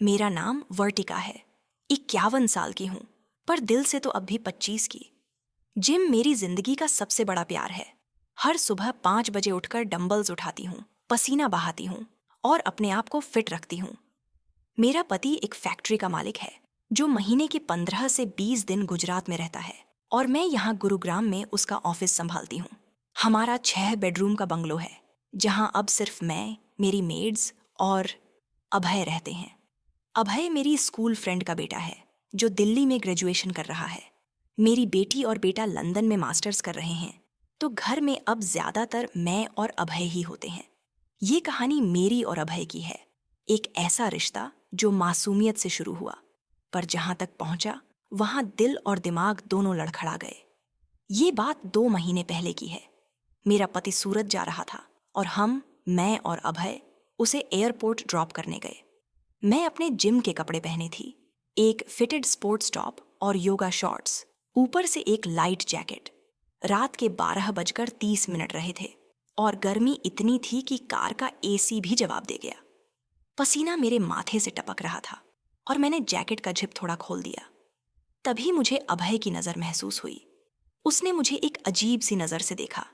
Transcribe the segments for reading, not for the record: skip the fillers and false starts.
मेरा नाम वर्टिका है। 51 साल की हूँ, पर दिल से तो अब भी 25 की। जिम मेरी जिंदगी का सबसे बड़ा प्यार है। हर सुबह 5 बजे उठकर डंबल्स उठाती हूँ, पसीना बहाती हूँ और अपने आप को फिट रखती हूँ। मेरा पति एक फैक्ट्री का मालिक है जो महीने के 15 से 20 दिन गुजरात में रहता है और मैं यहाँ गुरुग्राम में उसका ऑफिस संभालती हूँ। हमारा 6 बेडरूम का बंगलो है जहाँ अब सिर्फ मैं, मेरी मेड्स और अभय रहते हैं। अभय मेरी स्कूल फ्रेंड का बेटा है जो दिल्ली में ग्रेजुएशन कर रहा है। मेरी बेटी और बेटा लंदन में मास्टर्स कर रहे हैं, तो घर में अब ज्यादातर मैं और अभय ही होते हैं। ये कहानी मेरी और अभय की है। एक ऐसा रिश्ता जो मासूमियत से शुरू हुआ, पर जहां तक पहुंचा वहां दिल और दिमाग दोनों लड़खड़ा गए। ये बात 2 महीने पहले की है। मेरा पति सूरत जा रहा था और मैं और अभय उसे एयरपोर्ट ड्रॉप करने गए। मैं अपने जिम के कपड़े पहने थी, एक फिटेड स्पोर्ट्स टॉप और योगा शॉर्ट्स, ऊपर से एक लाइट जैकेट। रात के 12:30 रहे थे और गर्मी इतनी थी कि कार का एसी भी जवाब दे गया। पसीना मेरे माथे से टपक रहा था और मैंने जैकेट का जिप थोड़ा खोल दिया। तभी मुझे अभय की नज़र महसूस हुई। उसने मुझे एक अजीब सी नज़र से देखा,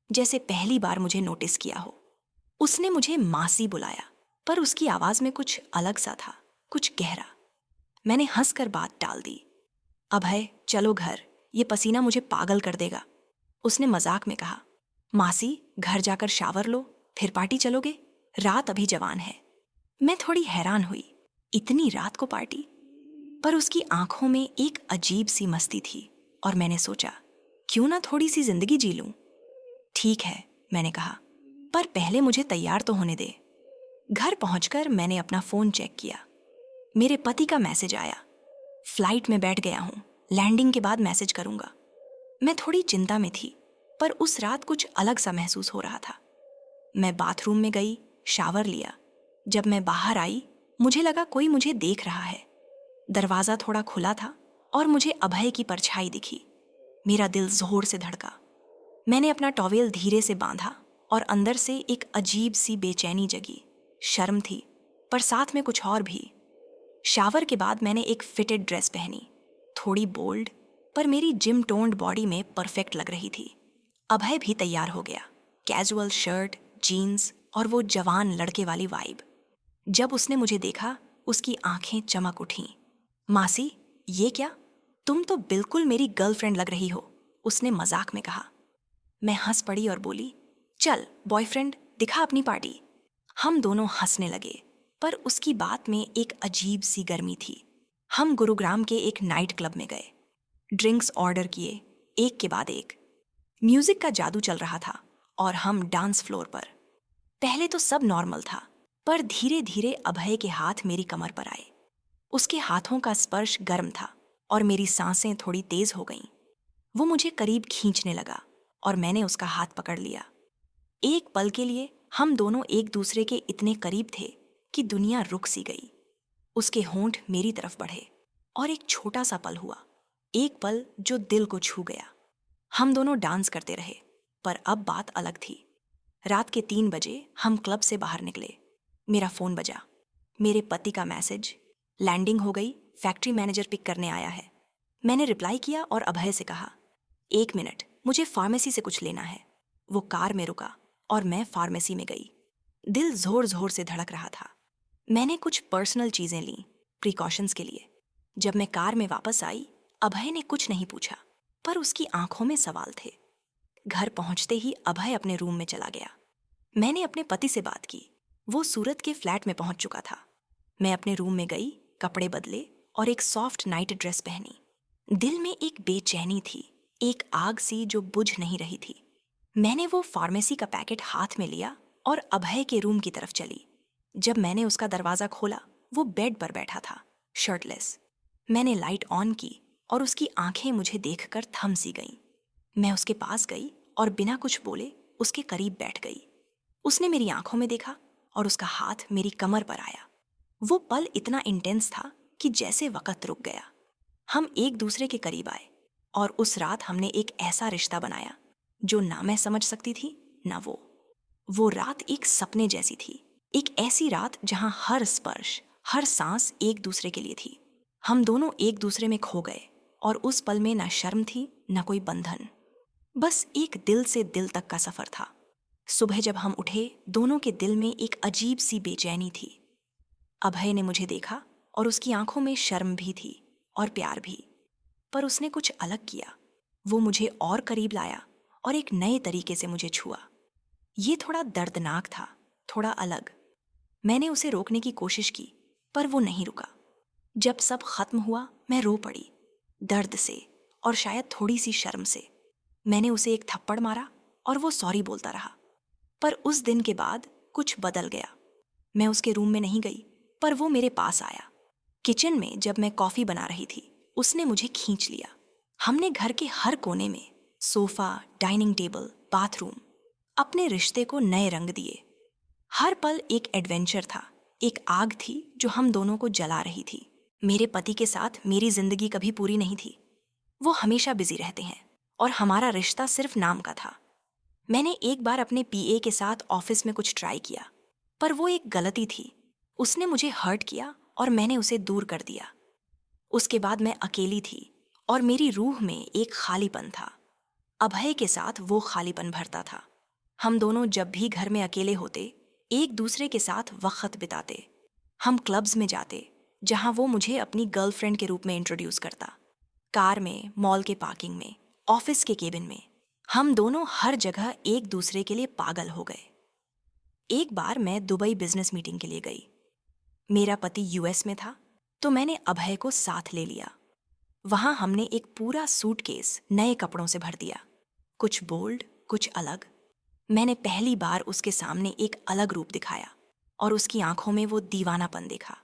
जैसे पहली बार मुझे नोटिस किया हो। उसने मुझे मासी बुलाया, पर उसकी आवाज़ में कुछ अलग सा था, कुछ गहरा। मैंने हंसकर बात टाल दी। अभय, चलो घर, ये पसीना मुझे पागल कर देगा। उसने मजाक में कहा। मासी, घर जाकर शावर लो, फिर पार्टी चलोगे? रात अभी जवान है। मैं थोड़ी हैरान हुई, इतनी रात को पार्टी? पर उसकी आंखों में एक अजीब सी मस्ती थी और मैंने सोचा, क्यों ना थोड़ी सी जिंदगी जी लूं। ठीक है, मैंने कहा, पर पहले मुझे तैयार तो होने दे। घर पहुंचकर मैंने अपना फोन चेक किया। मेरे पति का मैसेज आया, फ्लाइट में बैठ गया हूं, लैंडिंग के बाद मैसेज करूंगा। मैं थोड़ी चिंता में थी, पर उस रात कुछ अलग सा महसूस हो रहा था। मैं बाथरूम में गई, शावर लिया। जब मैं बाहर आई, मुझे लगा कोई मुझे देख रहा है। दरवाजा थोड़ा खुला था और मुझे अभय की परछाई दिखी। मेरा दिल जोर से धड़का। मैंने अपना टॉवेल धीरे से बांधा और अंदर से एक अजीब सी बेचैनी जगी। शर्म थी, पर साथ में कुछ और भी। शावर के बाद मैंने एक फिटेड ड्रेस पहनी, थोड़ी बोल्ड, पर मेरी जिम टोन्ड बॉडी में परफेक्ट लग रही थी। अभय भी तैयार हो गया, कैजुअल शर्ट, जीन्स और वो जवान लड़के वाली वाइब। जब उसने मुझे देखा, उसकी आंखें चमक उठीं। मासी, ये क्या? तुम तो बिल्कुल मेरी गर्लफ्रेंड लग रही हो, उसने मजाक में कहा। मैं हंस पड़ी और बोली, चल बॉयफ्रेंड, दिखा अपनी पार्टी। हम दोनों हंसने लगे, पर उसकी बात में एक अजीब सी गर्मी थी। हम गुरुग्राम के एक नाइट क्लब में गए, ड्रिंक्स ऑर्डर किए, एक के बाद एक। म्यूजिक का जादू चल रहा था और हम डांस फ्लोर पर। पहले तो सब नॉर्मल था, पर धीरे धीरे अभय के हाथ मेरी कमर पर आए। उसके हाथों का स्पर्श गर्म था और मेरी सांसें थोड़ी तेज हो गईं। वो मुझे करीब खींचने लगा और मैंने उसका हाथ पकड़ लिया। एक पल के लिए हम दोनों एक दूसरे के इतने करीब थे कि दुनिया रुक सी गई। उसके होंठ मेरी तरफ बढ़े और एक छोटा सा पल हुआ, एक पल जो दिल को छू गया। हम दोनों डांस करते रहे, पर अब बात अलग थी। रात के 3 बजे हम क्लब से बाहर निकले। मेरा फोन बजा, मेरे पति का मैसेज, लैंडिंग हो गई, फैक्ट्री मैनेजर पिक करने आया है। मैंने रिप्लाई किया और अभय से कहा, 1 मिनट, मुझे फार्मेसी से कुछ लेना है। वो कार में रुका और मैं फार्मेसी में गई। दिल जोर जोर से धड़क रहा था। मैंने कुछ पर्सनल चीजें लीं, प्रिकॉशंस के लिए। जब मैं कार में वापस आई, अभय ने कुछ नहीं पूछा, पर उसकी आंखों में सवाल थे। घर पहुंचते ही अभय अपने रूम में चला गया। मैंने अपने पति से बात की। वो सूरत के फ्लैट में पहुंच चुका था। मैं अपने रूम में गई, कपड़े बदले और एक सॉफ्ट नाइट ड्रेस पहनी। दिल में एक बेचैनी थी, एक आग सी जो बुझ नहीं रही थी। मैंने वो फार्मेसी का पैकेट हाथ में लिया और अभय के रूम की तरफ चली। जब मैंने उसका दरवाजा खोला, वो बेड पर बैठा था, शर्टलेस। मैंने लाइट ऑन की और उसकी आंखें मुझे देखकर थम सी गईं। मैं उसके पास गई और बिना कुछ बोले उसके करीब बैठ गई। उसने मेरी आंखों में देखा और उसका हाथ मेरी कमर पर आया। वो पल इतना इंटेंस था कि जैसे वक्त रुक गया। हम एक दूसरे के करीब आए और उस रात हमने एक ऐसा रिश्ता बनाया जो ना मैं समझ सकती थी, ना वो। वो रात एक सपने जैसी थी, एक ऐसी रात जहां हर स्पर्श, हर सांस एक दूसरे के लिए थी। हम दोनों एक दूसरे में खो गए और उस पल में ना शर्म थी न कोई बंधन, बस एक दिल से दिल तक का सफर था। सुबह जब हम उठे, दोनों के दिल में एक अजीब सी बेचैनी थी। अभय ने मुझे देखा और उसकी आंखों में शर्म भी थी और प्यार भी, पर उसने कुछ अलग किया। वो मुझे और करीब लाया और एक नए तरीके से मुझे छुआ। ये थोड़ा दर्दनाक था, थोड़ा अलग। मैंने उसे रोकने की कोशिश की, पर वो नहीं रुका। जब सब खत्म हुआ, मैं रो पड़ी, दर्द से और शायद थोड़ी सी शर्म से। मैंने उसे एक थप्पड़ मारा और वो सॉरी बोलता रहा। पर उस दिन के बाद कुछ बदल गया। मैं उसके रूम में नहीं गई, पर वो मेरे पास आया। किचन में जब मैं कॉफी बना रही थी, उसने मुझे खींच लिया। हमने घर के हर कोने में, सोफा, डाइनिंग टेबल, बाथरूम, अपने रिश्ते को नए रंग दिए। हर पल एक एडवेंचर था, एक आग थी जो हम दोनों को जला रही थी। मेरे पति के साथ मेरी जिंदगी कभी पूरी नहीं थी। वो हमेशा बिजी रहते हैं और हमारा रिश्ता सिर्फ नाम का था। मैंने एक बार अपने पीए के साथ ऑफिस में कुछ ट्राई किया, पर वो एक गलती थी। उसने मुझे हर्ट किया और मैंने उसे दूर कर दिया। उसके बाद मैं अकेली थी और मेरी रूह में एक खालीपन था। अभय के साथ वो खालीपन भरता था। हम दोनों जब भी घर में अकेले होते, एक दूसरे के साथ वक्त बिताते। हम क्लब्स में जाते, जहां वो मुझे अपनी गर्लफ्रेंड के रूप में इंट्रोड्यूस करता। कार में, मॉल के पार्किंग में, ऑफिस के केबिन में, हम दोनों हर जगह एक दूसरे के लिए पागल हो गए। एक बार मैं दुबई बिजनेस मीटिंग के लिए गई। मेरा पति यूएस में था, तो मैंने अभय को साथ ले लिया। वहां हमने एक पूरा सूटकेस नए कपड़ों से भर दिया, कुछ बोल्ड, कुछ अलग। मैंने पहली बार उसके सामने एक अलग रूप दिखाया और उसकी आंखों में वो दीवानापन देखा।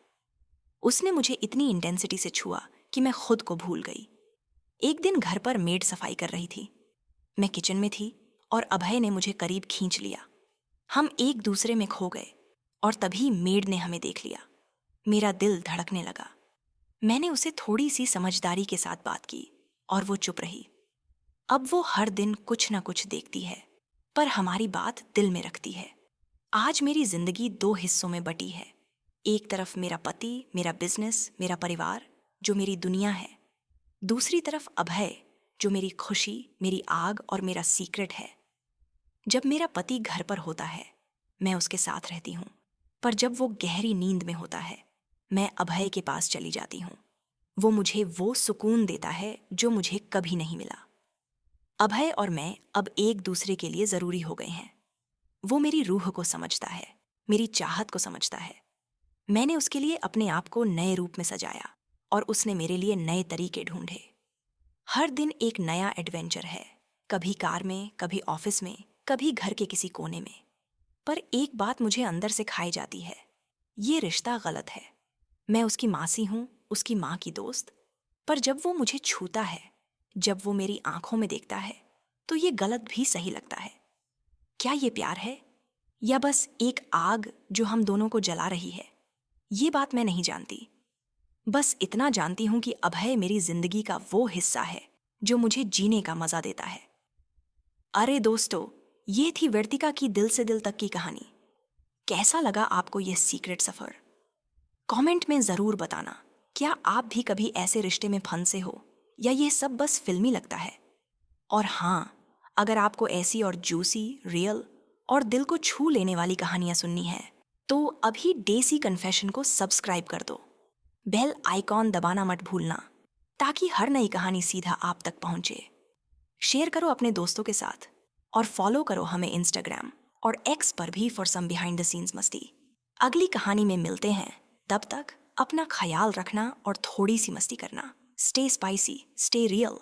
उसने मुझे इतनी इंटेंसिटी से छुआ कि मैं खुद को भूल गई। एक दिन घर पर मेड सफाई कर रही थी। मैं किचन में थी और अभय ने मुझे करीब खींच लिया। हम एक दूसरे में खो गए और तभी मेड ने हमें देख लिया। मेरा दिल धड़कने लगा। मैंने उसे थोड़ी सी समझदारी के साथ बात की और वो चुप रही। अब वो हर दिन कुछ ना कुछ देखती है, पर हमारी बात दिल में रखती है। आज मेरी जिंदगी दो हिस्सों में बटी है। एक तरफ मेरा पति, मेरा बिजनेस, मेरा परिवार, जो मेरी दुनिया है। दूसरी तरफ अभय, जो मेरी खुशी, मेरी आग और मेरा सीक्रेट है। जब मेरा पति घर पर होता है, मैं उसके साथ रहती हूँ, पर जब वो गहरी नींद में होता है, मैं अभय के पास चली जाती हूँ। वो मुझे वो सुकून देता है जो मुझे कभी नहीं मिला। अभय और मैं अब एक दूसरे के लिए जरूरी हो गए हैं। वो मेरी रूह को समझता है, मेरी चाहत को समझता है। मैंने उसके लिए अपने आप को नए रूप में सजाया और उसने मेरे लिए नए तरीके ढूंढे। हर दिन एक नया एडवेंचर है, कभी कार में, कभी ऑफिस में, कभी घर के किसी कोने में। पर एक बात मुझे अंदर से खाई जाती है, ये रिश्ता गलत है। मैं उसकी मासी हूँ, उसकी माँ की दोस्त, पर जब वो मुझे छूता है, जब वो मेरी आंखों में देखता है, तो ये गलत भी सही लगता है। क्या ये प्यार है या बस एक आग जो हम दोनों को जला रही है? ये बात मैं नहीं जानती। बस इतना जानती हूं कि अभय मेरी जिंदगी का वो हिस्सा है जो मुझे जीने का मजा देता है। अरे दोस्तों, ये थी वर्तिका की दिल से दिल तक की कहानी। कैसा लगा आपको ये सीक्रेट सफर? कमेंट में जरूर बताना। क्या आप भी कभी ऐसे रिश्ते में फंसे हो या ये सब बस फिल्मी लगता है? और हाँ, अगर आपको ऐसी और जूसी, रियल और दिल को छू लेने वाली कहानियां सुननी है, तो अभी डेसी कन्फेशन को सब्सक्राइब कर दो। बेल आइकॉन दबाना मत भूलना, ताकि हर नई कहानी सीधा आप तक पहुंचे। शेयर करो अपने दोस्तों के साथ और फॉलो करो हमें इंस्टाग्राम और एक्स पर भी for some behind the scenes मस्ती। अगली कहानी में मिलते हैं, तब तक अपना ख्याल रखना और थोड़ी सी मस्ती करना। Stay spicy, stay real.